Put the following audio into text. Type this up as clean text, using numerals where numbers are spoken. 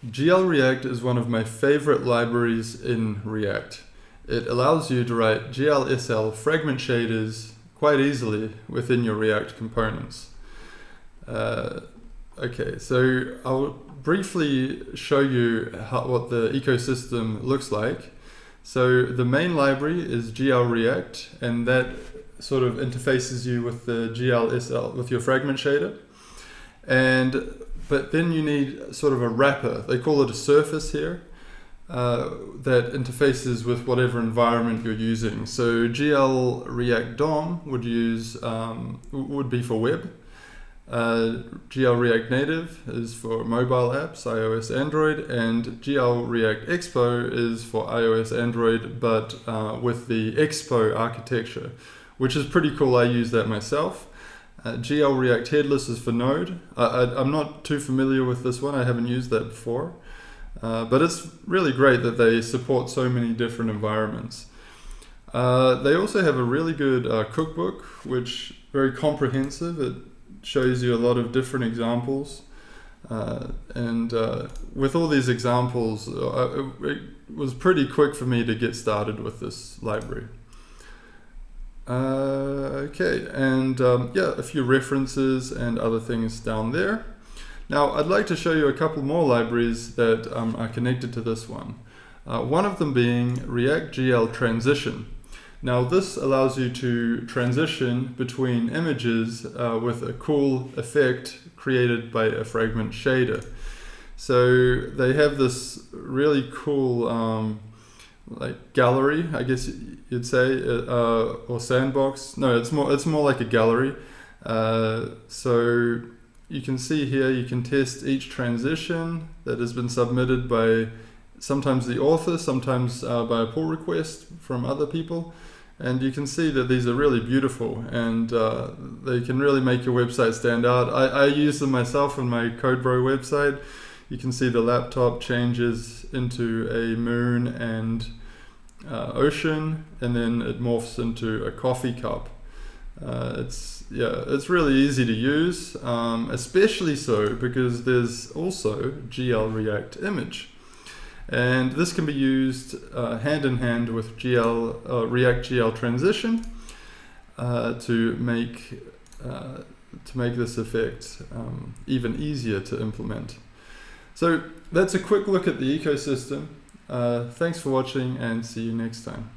GL React is one of my favorite libraries in React. It allows you to write GLSL fragment shaders quite easily within your React components. Okay, so I'll briefly show you what the ecosystem looks like. So the main library is GL React, and that sort of interfaces you with the GLSL, with your fragment shader. But then you need sort of a wrapper. They call it a surface here that interfaces with whatever environment you're using. So GL React DOM would be for web. GL React Native is for mobile apps, iOS, Android, and GL React Expo is for iOS, Android, but with the Expo architecture, which is pretty cool. I use that myself. GL React Headless is for Node. I'm not too familiar with this one. I haven't used that before. But it's really great that they support so many different environments. They also have a really good cookbook, which is very comprehensive. It shows you a lot of different examples. With all these examples, it was pretty quick for me to get started with this library. Okay, and yeah, a few references and other things down there. Now, I'd like to show you a couple more libraries that are connected to this one. One of them being React GL Transition. Now, this allows you to transition between images with a cool effect created by a fragment shader. So they have this really cool like gallery, I guess you'd say, or sandbox. No, it's more like a gallery. So you can see here, you can test each transition that has been submitted by sometimes the author, sometimes by a pull request from other people. And you can see that these are really beautiful, and they can really make your website stand out. I use them myself on my codebro website. You can see the laptop changes into a moon and ocean, and then it morphs into a coffee cup. It's really easy to use, especially so because there's also GL React Image, and this can be used hand in hand with React GL Transition to make this effect even easier to implement. So that's a quick look at the ecosystem. Thanks for watching, and see you next time.